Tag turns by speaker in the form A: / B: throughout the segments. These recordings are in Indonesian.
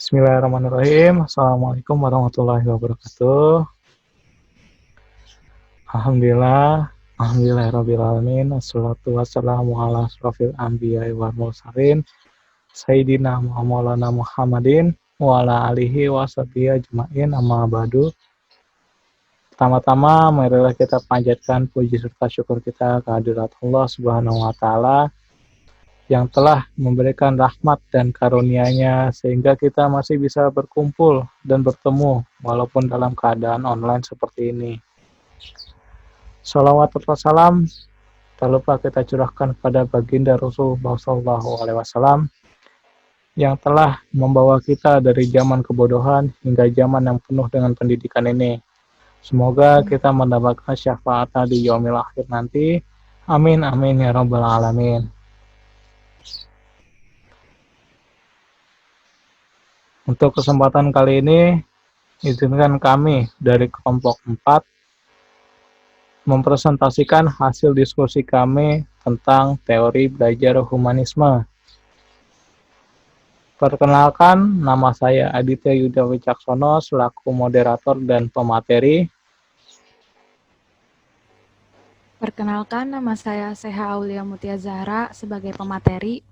A: Bismillahirrahmanirrahim. Assalamualaikum warahmatullahi wabarakatuh. Alhamdulillah, alhamdulillahirrabbilalamin. Assalatu wassalamu ala asrofil anbiya'i wal mursalin. Sayyidina Maulana Muhammadin wa ala alihi wa sahbihi ajma'in amma ba'du. Pertama-tama, marilah kita panjatkan puji serta syukur kita kehadirat Allah Subhanahu wa Ta'ala yang telah memberikan rahmat dan karunia-Nya sehingga kita masih bisa berkumpul dan bertemu walaupun dalam keadaan online seperti ini. Shalawat serta salam tak lupa kita curahkan kepada baginda Rasulullah SAW yang telah membawa kita dari zaman kebodohan hingga zaman yang penuh dengan pendidikan ini. Semoga kita mendapatkan syafaatnya di yaumil akhir nanti. Amin amin ya rabbal alamin. Untuk kesempatan kali ini, izinkan kami dari kelompok 4 mempresentasikan hasil diskusi kami tentang teori belajar humanisme. Perkenalkan, nama saya Aditya Yuda Wicaksono selaku moderator dan pemateri.
B: Perkenalkan, nama saya Seha Aulia Mutia Zahra sebagai pemateri.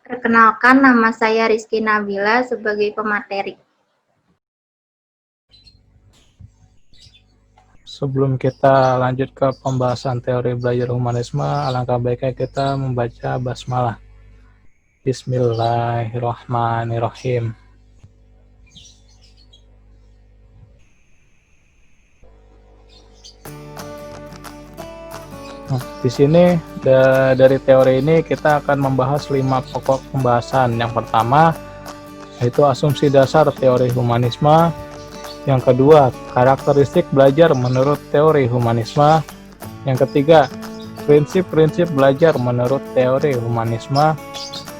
C: Perkenalkan, nama saya Rizky Nabila sebagai pemateri.
A: Sebelum kita lanjut ke pembahasan teori belajar humanisme, alangkah baiknya kita membaca basmalah. Bismillahirrahmanirrahim. Nah, di sini dari teori ini kita akan membahas 5 pokok pembahasan. Yang pertama yaitu asumsi dasar teori humanisme. Yang kedua, karakteristik belajar menurut teori humanisme. Yang ketiga, prinsip-prinsip belajar menurut teori humanisme.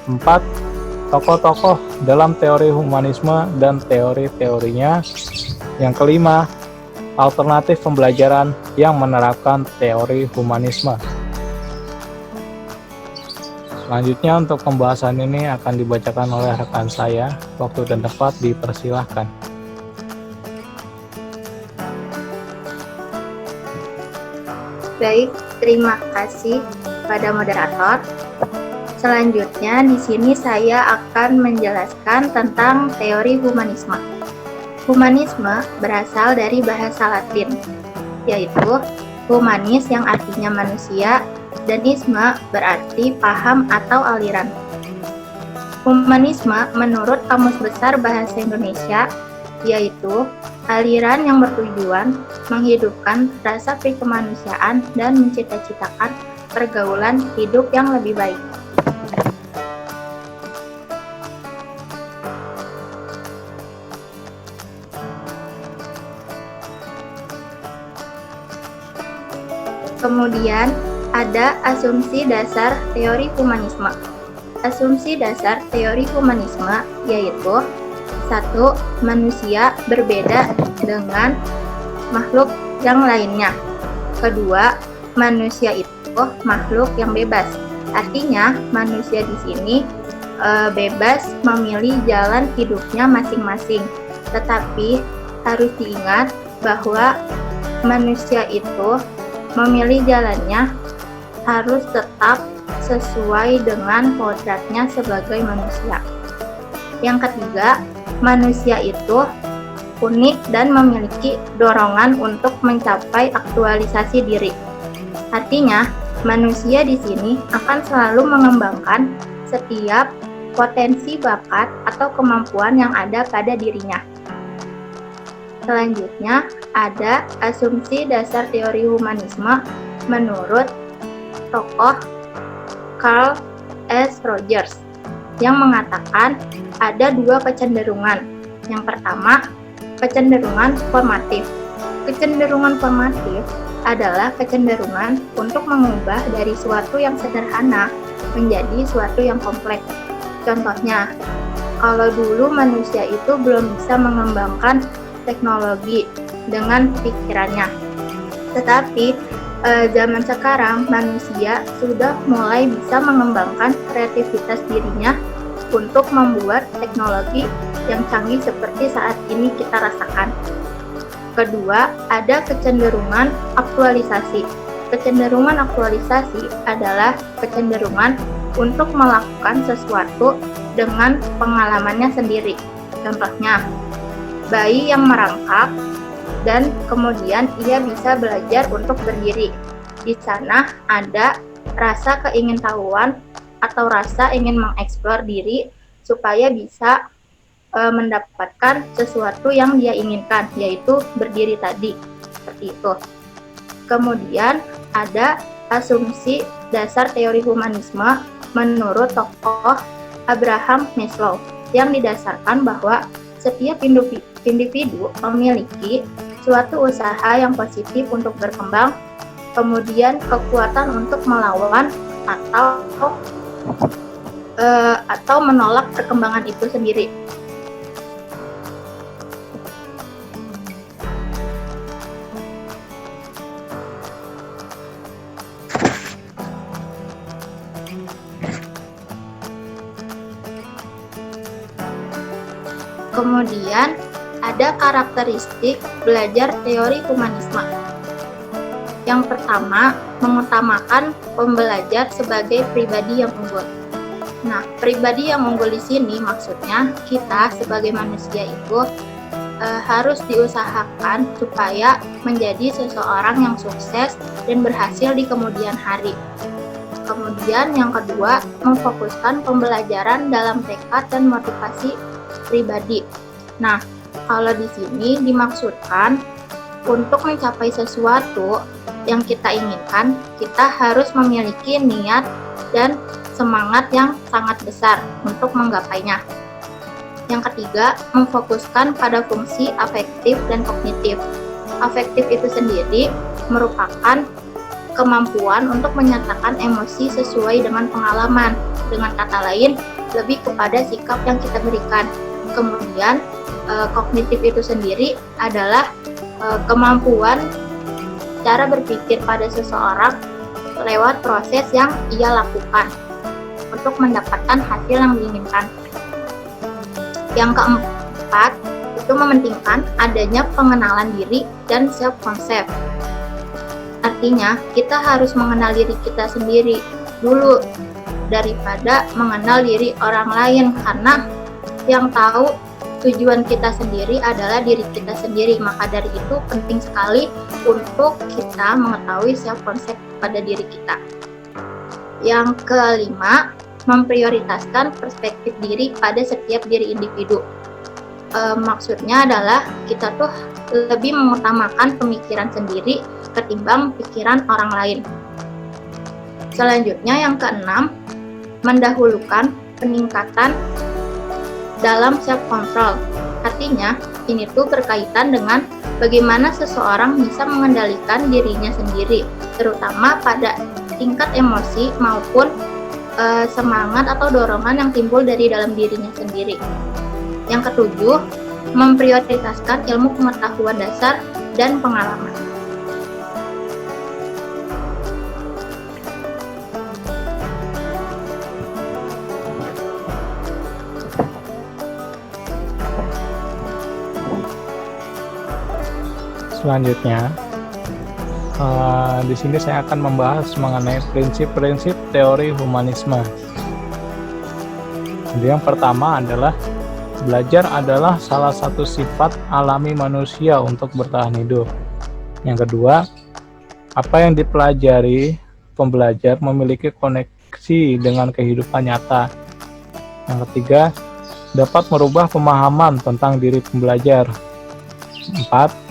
A: 4, tokoh-tokoh dalam teori humanisme dan teori-teorinya. Yang kelima, alternatif pembelajaran yang menerapkan teori humanisme. Selanjutnya untuk pembahasan ini akan dibacakan oleh rekan saya. Waktu dan tempat dipersilahkan.
C: Baik, terima kasih pada moderator. Selanjutnya di sini saya akan menjelaskan tentang teori humanisme. Humanisme berasal dari bahasa Latin, yaitu humanis yang artinya manusia, dan isme berarti paham atau aliran. Humanisme menurut Kamus Besar Bahasa Indonesia, yaitu aliran yang bertujuan menghidupkan rasa kemanusiaan dan mencita-citakan pergaulan hidup yang lebih baik. Kemudian ada asumsi dasar teori humanisme. Asumsi dasar teori humanisme yaitu 1. Manusia berbeda dengan makhluk yang lainnya. Kedua, manusia itu makhluk yang bebas. Artinya manusia di sini bebas memilih jalan hidupnya masing-masing. Tetapi harus diingat bahwa manusia itu memilih jalannya harus tetap sesuai dengan kodratnya sebagai manusia. Yang ketiga, manusia itu unik dan memiliki dorongan untuk mencapai aktualisasi diri. Artinya, manusia di sini akan selalu mengembangkan setiap potensi bakat atau kemampuan yang ada pada dirinya. Selanjutnya, ada asumsi dasar teori humanisme menurut tokoh Carl S. Rogers yang mengatakan ada 2 kecenderungan. Yang pertama, kecenderungan formatif. Kecenderungan formatif adalah kecenderungan untuk mengubah dari suatu yang sederhana menjadi suatu yang kompleks. Contohnya, kalau dulu manusia itu belum bisa mengembangkan teknologi dengan pikirannya. Tetapi zaman sekarang manusia sudah mulai bisa mengembangkan kreativitas dirinya untuk membuat teknologi yang canggih seperti saat ini kita rasakan. Kedua, ada kecenderungan aktualisasi. Kecenderungan aktualisasi adalah kecenderungan untuk melakukan sesuatu dengan pengalamannya sendiri. Contohnya, bayi yang merangkak dan kemudian ia bisa belajar untuk berdiri. Di sana ada rasa keingintahuan atau rasa ingin mengeksplor diri supaya bisa mendapatkan sesuatu yang dia inginkan, yaitu berdiri tadi. Seperti itu. Kemudian ada asumsi dasar teori humanisme menurut tokoh Abraham Maslow yang didasarkan bahwa setiap individu memiliki suatu usaha yang positif untuk berkembang, kemudian kekuatan untuk melawan atau menolak perkembangan itu sendiri. Kemudian ada karakteristik belajar teori humanisme. Yang pertama, mengutamakan pembelajar sebagai pribadi yang unggul. Nah, pribadi yang unggul di sini maksudnya kita sebagai manusia itu harus diusahakan supaya menjadi seseorang yang sukses dan berhasil di kemudian hari. Kemudian yang kedua, memfokuskan pembelajaran dalam tekad dan motivasi pribadi. Nah, kalau di sini dimaksudkan untuk mencapai sesuatu yang kita inginkan, kita harus memiliki niat dan semangat yang sangat besar untuk menggapainya. Yang ketiga, memfokuskan pada fungsi afektif dan kognitif. Afektif itu sendiri merupakan kemampuan untuk menyatakan emosi sesuai dengan pengalaman. Dengan kata lain, lebih kepada sikap yang kita berikan. Kemudian kognitif itu sendiri adalah kemampuan cara berpikir pada seseorang lewat proses yang ia lakukan untuk mendapatkan hasil yang diinginkan. Yang keempat, itu mementingkan adanya pengenalan diri dan self-concept. Artinya, kita harus mengenal diri kita sendiri dulu daripada mengenal diri orang lain, karena yang tahu tujuan kita sendiri adalah diri kita sendiri. Maka dari itu penting sekali untuk kita mengetahui self-concept pada diri kita. Yang kelima, memprioritaskan perspektif diri pada setiap diri individu. Maksudnya adalah kita tuh lebih mengutamakan pemikiran sendiri ketimbang pikiran orang lain. Selanjutnya yang keenam, mendahulukan peningkatan dalam self-control. Artinya, ini tuh berkaitan dengan bagaimana seseorang bisa mengendalikan dirinya sendiri, terutama pada tingkat emosi maupun semangat atau dorongan yang timbul dari dalam dirinya sendiri. Yang ketujuh, memprioritaskan ilmu pengetahuan dasar dan pengalaman.
A: Selanjutnya, di sini saya akan membahas mengenai prinsip-prinsip teori humanisme. Jadi yang pertama adalah belajar adalah salah satu sifat alami manusia untuk bertahan hidup. Yang kedua, apa yang dipelajari pembelajar memiliki koneksi dengan kehidupan nyata. Yang ketiga, dapat merubah pemahaman tentang diri pembelajar. 4.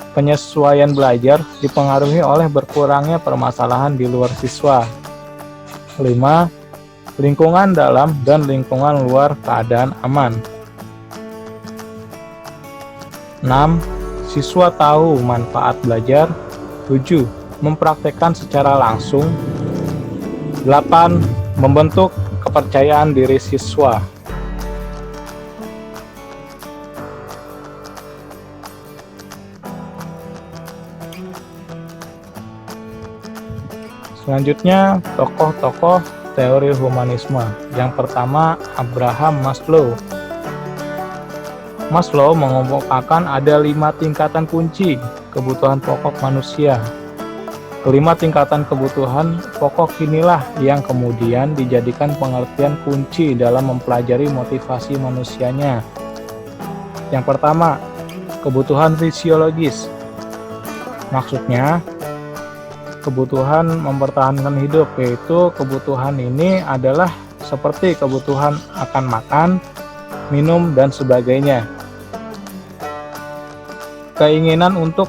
A: Penyesuaian belajar dipengaruhi oleh berkurangnya permasalahan di luar siswa. 5. Lingkungan dalam dan lingkungan luar keadaan aman. 6. Siswa tahu manfaat belajar. 7. Mempraktekkan secara langsung. 8. Membentuk kepercayaan diri siswa. Selanjutnya, tokoh-tokoh teori humanisme. Yang pertama, Abraham Maslow. Maslow mengemukakan ada 5 tingkatan kunci kebutuhan pokok manusia. Kelima tingkatan kebutuhan pokok inilah yang kemudian dijadikan pengertian kunci dalam mempelajari motivasi manusianya. Yang pertama, kebutuhan fisiologis. Maksudnya, kebutuhan mempertahankan hidup, yaitu kebutuhan ini adalah seperti kebutuhan akan makan, minum, dan sebagainya. Keinginan untuk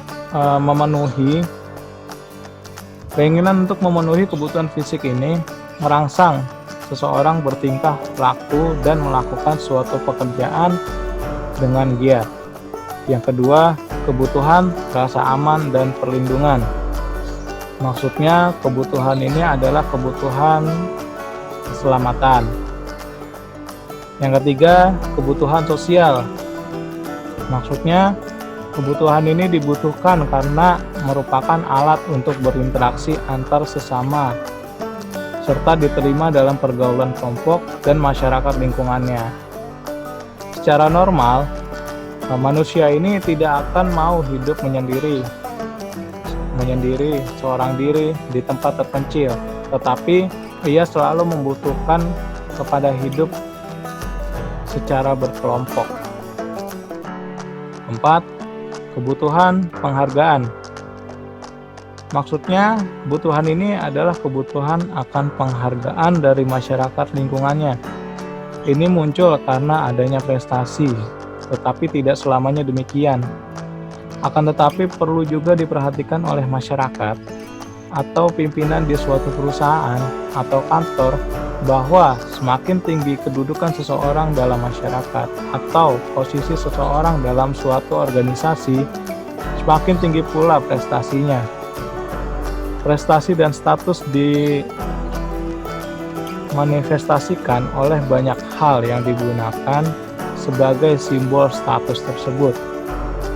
A: memenuhi kebutuhan fisik ini merangsang seseorang bertingkah laku dan melakukan suatu pekerjaan dengan giat. Yang kedua, kebutuhan rasa aman dan perlindungan. Maksudnya, kebutuhan ini adalah kebutuhan keselamatan. Yang ketiga, kebutuhan sosial. Maksudnya, kebutuhan ini dibutuhkan karena merupakan alat untuk berinteraksi antar sesama, serta diterima dalam pergaulan kelompok dan masyarakat lingkungannya. Secara normal, manusia ini tidak akan mau hidup menyendiri seorang diri di tempat terpencil, tetapi ia selalu membutuhkan kepada hidup secara berkelompok. 4. Kebutuhan penghargaan. Maksudnya, kebutuhan ini adalah kebutuhan akan penghargaan dari masyarakat lingkungannya. Ini muncul karena adanya prestasi, tetapi tidak selamanya demikian. Akan tetapi perlu juga diperhatikan oleh masyarakat atau pimpinan di suatu perusahaan atau kantor bahwa semakin tinggi kedudukan seseorang dalam masyarakat atau posisi seseorang dalam suatu organisasi, semakin tinggi pula prestasinya. Prestasi dan status dimanifestasikan oleh banyak hal yang digunakan sebagai simbol status tersebut.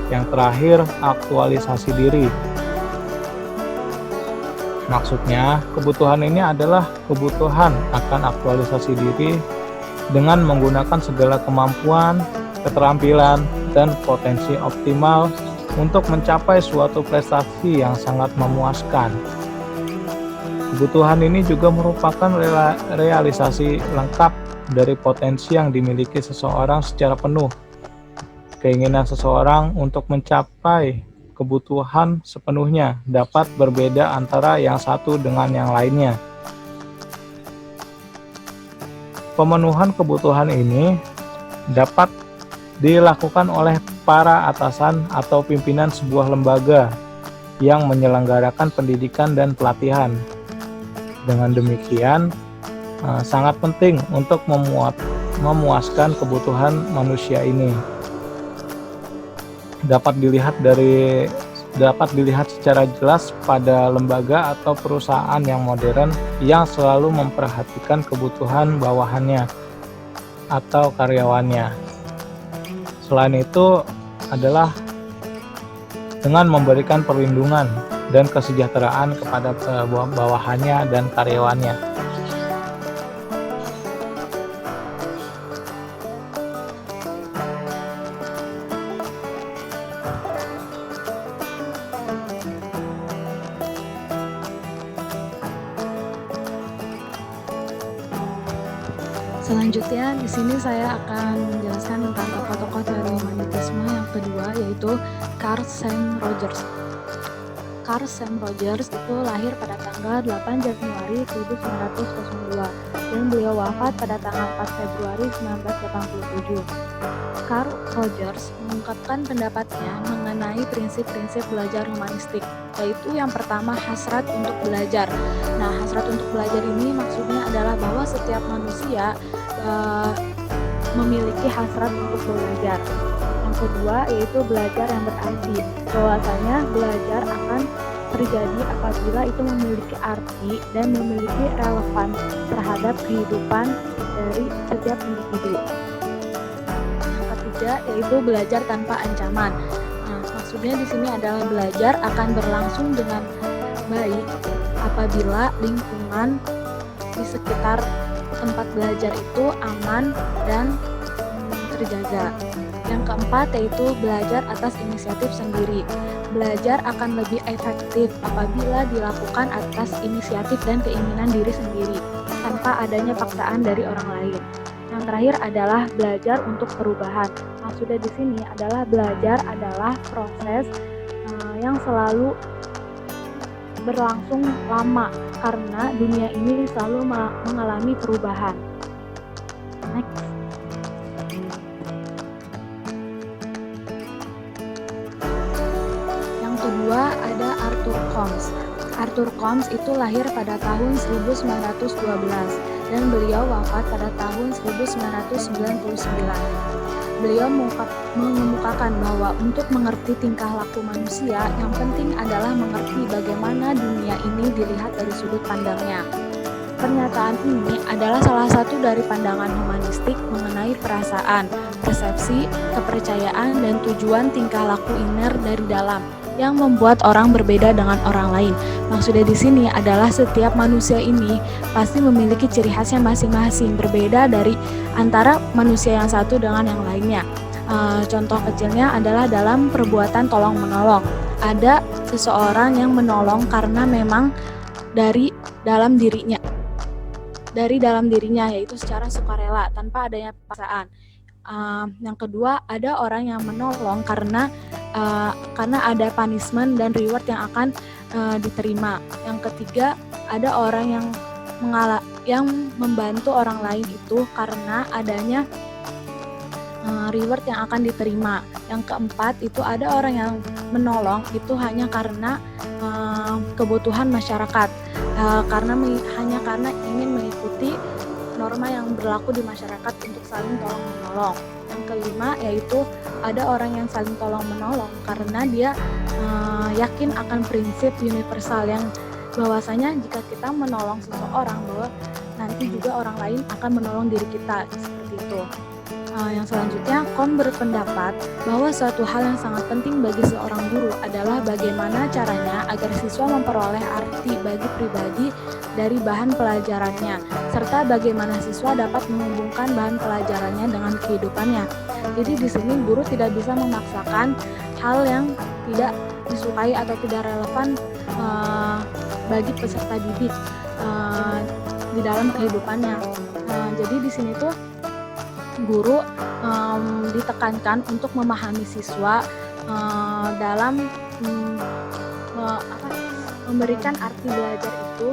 A: Yang terakhir, aktualisasi diri. Maksudnya, kebutuhan ini adalah kebutuhan akan aktualisasi diri dengan menggunakan segala kemampuan, keterampilan, dan potensi optimal untuk mencapai suatu prestasi yang sangat memuaskan. Kebutuhan ini juga merupakan realisasi lengkap dari potensi yang dimiliki seseorang secara penuh. Keinginan seseorang untuk mencapai kebutuhan sepenuhnya dapat berbeda antara yang satu dengan yang lainnya. Pemenuhan kebutuhan ini dapat dilakukan oleh para atasan atau pimpinan sebuah lembaga yang menyelenggarakan pendidikan dan pelatihan. Dengan demikian, sangat penting untuk memuaskan kebutuhan manusia ini. Dapat dilihat secara jelas pada lembaga atau perusahaan yang modern yang selalu memperhatikan kebutuhan bawahannya atau karyawannya. Selain itu adalah dengan memberikan perlindungan dan kesejahteraan kepada bawahannya dan karyawannya.
B: Selanjutnya, di sini saya akan menjelaskan tentang tokoh-tokoh teori humanisme yang kedua, yaitu Carl Sam Rogers. Carl Sam Rogers itu lahir pada tanggal 8 Januari 1902 dan beliau wafat pada tanggal 4 Februari 1987. Carl Rogers mengungkapkan pendapatnya mengenai prinsip-prinsip belajar humanistik, yaitu yang pertama hasrat untuk belajar. Nah, hasrat untuk belajar ini maksudnya adalah bahwa setiap manusia memiliki hasrat untuk belajar. Yang kedua yaitu belajar yang berarti, bahwasanya belajar akan terjadi apabila itu memiliki arti dan memiliki relevan terhadap kehidupan dari setiap individu. Yang ketiga yaitu belajar tanpa ancaman. Nah, maksudnya di sini adalah belajar akan berlangsung dengan baik apabila lingkungan di sekitar tempat belajar itu aman dan terjaga. Yang keempat yaitu belajar atas inisiatif sendiri. Belajar akan lebih efektif apabila dilakukan atas inisiatif dan keinginan diri sendiri, tanpa adanya paksaan dari orang lain. Yang terakhir adalah belajar untuk perubahan. Maksudnya di sini adalah belajar adalah proses yang selalu berlangsung lama karena dunia ini selalu mengalami perubahan. Next. Yang kedua ada Arthur Combs. Arthur Combs itu lahir pada tahun 1912 dan beliau wafat pada tahun 1999. Beliau mengemukakan bahwa untuk mengerti tingkah laku manusia, yang penting adalah mengerti bagaimana dunia ini dilihat dari sudut pandangnya. Pernyataan ini adalah salah satu dari pandangan humanistik mengenai perasaan, persepsi, kepercayaan, dan tujuan tingkah laku inner dari dalam yang membuat orang berbeda dengan orang lain. Maksudnya di sini adalah setiap manusia ini pasti memiliki ciri khasnya masing-masing, berbeda dari antara manusia yang satu dengan yang lainnya. Contoh kecilnya adalah dalam perbuatan tolong-menolong. Ada seseorang yang menolong karena memang dari dalam dirinya, yaitu secara sukarela tanpa adanya paksaan. Yang kedua, ada orang yang menolong karena ada punishment dan reward yang akan diterima. Yang ketiga, ada orang yang membantu orang lain itu karena adanya reward yang akan diterima. Yang keempat, itu ada orang yang menolong itu hanya karena kebutuhan masyarakat, hanya karena ingin mengikuti norma yang berlaku di masyarakat untuk saling tolong-menolong. Yang kelima yaitu ada orang yang saling tolong-menolong karena dia yakin akan prinsip universal yang bahwasanya jika kita menolong seseorang bahwa nanti juga orang lain akan menolong diri kita, seperti itu. Yang selanjutnya, Combs berpendapat bahwa suatu hal yang sangat penting bagi seorang guru adalah bagaimana caranya agar siswa memperoleh arti bagi pribadi dari bahan pelajarannya, serta bagaimana siswa dapat menghubungkan bahan pelajarannya dengan kehidupannya. Jadi di sini guru tidak bisa memaksakan hal yang tidak disukai atau tidak relevan bagi peserta didik di dalam kehidupannya. Jadi di sini tuh guru ditekankan untuk memahami siswa dalam memberikan arti belajar itu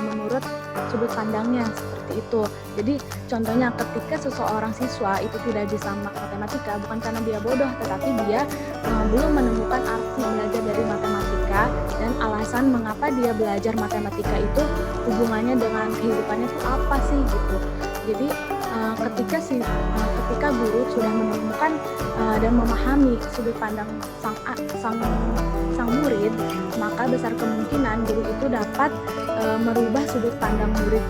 B: menurut sudut pandangnya, seperti itu. Jadi contohnya ketika seseorang siswa itu tidak bisa matematika bukan karena dia bodoh, tetapi dia belum menemukan arti belajar dari matematika dan alasan mengapa dia belajar matematika itu hubungannya dengan kehidupannya itu apa sih gitu. Jadi ketika guru sudah menemukan dan memahami sudut pandang sang murid, maka besar kemungkinan guru itu dapat merubah sudut pandang murid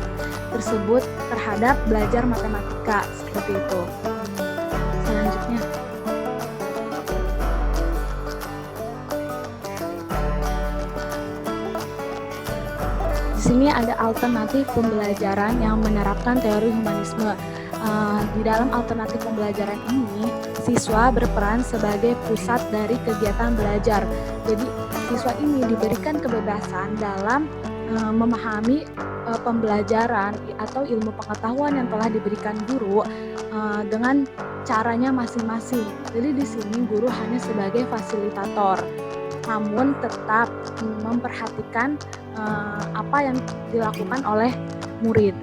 B: tersebut terhadap belajar matematika, seperti itu. Selanjutnya, di sini ada alternatif pembelajaran yang menerapkan teori humanisme. Di dalam alternatif pembelajaran ini, siswa berperan sebagai pusat dari kegiatan belajar. Jadi, siswa ini diberikan kebebasan dalam memahami pembelajaran atau ilmu pengetahuan yang telah diberikan guru dengan caranya masing-masing. Jadi di sini guru hanya sebagai fasilitator, namun tetap memperhatikan apa yang dilakukan oleh murid.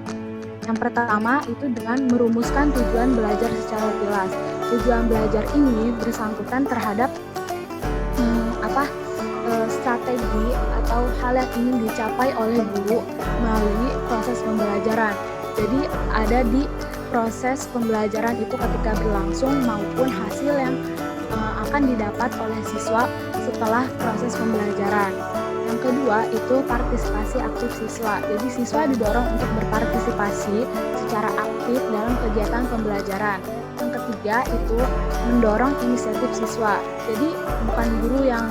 B: Yang pertama itu dengan merumuskan tujuan belajar secara jelas. Tujuan belajar ini bersangkutan terhadap strategi atau hal yang ingin dicapai oleh guru melalui proses pembelajaran. Jadi ada di proses pembelajaran itu ketika berlangsung maupun hasil yang akan didapat oleh siswa setelah proses pembelajaran. Yang kedua itu partisipasi aktif siswa. Jadi siswa didorong untuk berpartisipasi secara aktif dalam kegiatan pembelajaran. Yang ketiga itu mendorong inisiatif siswa. Jadi bukan guru yang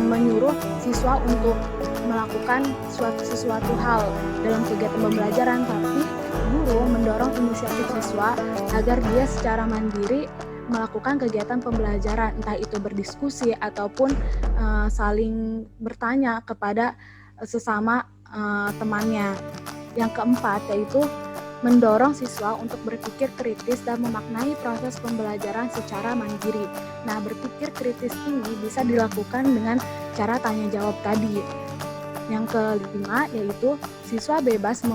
B: menyuruh siswa untuk melakukan sesuatu hal dalam kegiatan pembelajaran, tapi guru mendorong inisiatif siswa agar dia secara mandiri melakukan kegiatan pembelajaran, entah itu berdiskusi ataupun saling bertanya kepada sesama temannya. Yang keempat yaitu mendorong siswa untuk berpikir kritis dan memaknai proses pembelajaran secara mandiri. Nah, berpikir kritis ini bisa dilakukan dengan cara tanya jawab tadi. Yang kelima yaitu siswa bebas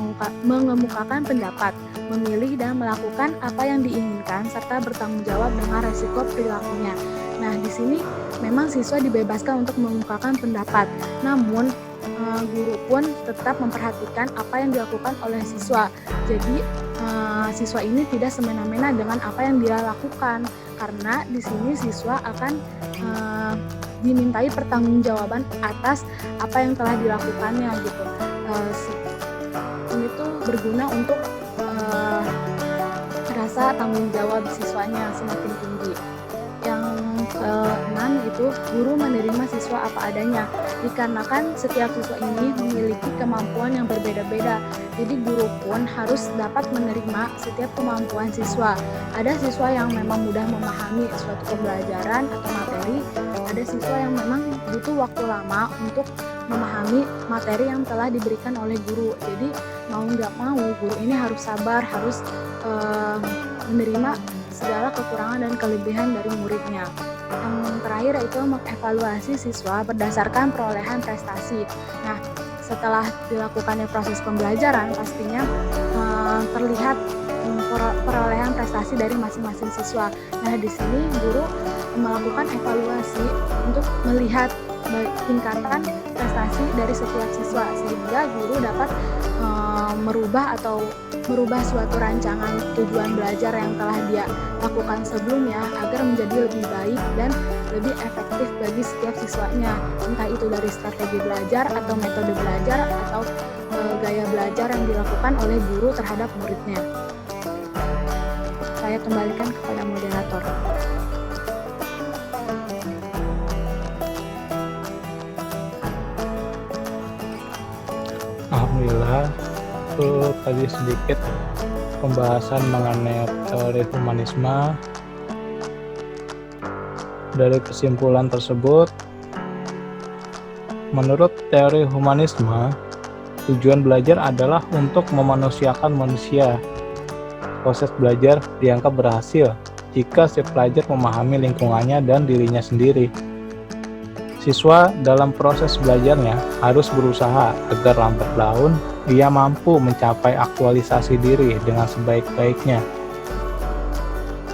B: mengemukakan pendapat, memilih dan melakukan apa yang diinginkan serta bertanggung jawab dengan resiko perilakunya. Nah, di sini memang siswa dibebaskan untuk mengemukakan pendapat, namun guru pun tetap memperhatikan apa yang dilakukan oleh siswa. Jadi siswa ini tidak semena-mena dengan apa yang dia lakukan, karena di sini siswa akan dimintai pertanggungjawaban atas apa yang telah dilakukannya gitu. Ini tuh berguna untuk rasa tanggung jawab siswanya semakin tinggi. Yang keenam itu guru menerima siswa apa adanya, dikarenakan setiap siswa ini memiliki kemampuan yang berbeda-beda. Jadi guru pun harus dapat menerima setiap kemampuan siswa. Ada siswa yang memang mudah memahami suatu pembelajaran atau materi, ada siswa yang memang butuh waktu lama untuk memahami materi yang telah diberikan oleh guru. Jadi mau nggak mau guru ini harus sabar, harus menerima segala kekurangan dan kelebihan dari muridnya. Yang terakhir yaitu mengevaluasi siswa berdasarkan perolehan prestasi. Nah, setelah dilakukannya proses pembelajaran, pastinya terlihat perolehan prestasi dari masing-masing siswa. Nah, di sini guru melakukan evaluasi untuk melihat tingkatan prestasi dari setiap siswa, sehingga guru dapat merubah suatu rancangan tujuan belajar yang telah dia lakukan sebelumnya agar menjadi lebih baik dan lebih efektif bagi setiap siswanya, entah itu dari strategi belajar atau metode belajar atau gaya belajar yang dilakukan oleh guru terhadap muridnya. Saya kembalikan kepada moderator.
A: Alhamdulillah, itu tadi sedikit pembahasan mengenai teori humanisme. Dari kesimpulan tersebut, menurut teori humanisme, tujuan belajar adalah untuk memanusiakan manusia. Proses belajar dianggap berhasil jika si pelajar memahami lingkungannya dan dirinya sendiri. Siswa dalam proses belajarnya harus berusaha agar lambat laun ia mampu mencapai aktualisasi diri dengan sebaik-baiknya.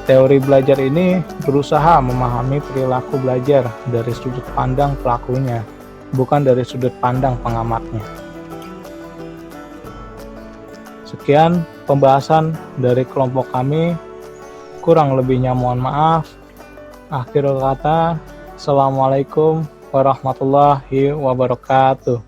A: Teori belajar ini berusaha memahami perilaku belajar dari sudut pandang pelakunya, bukan dari sudut pandang pengamatnya. Sekian pembahasan dari kelompok kami, kurang lebihnya mohon maaf. Akhirul kata, Assalamualaikum warahmatullahi wabarakatuh.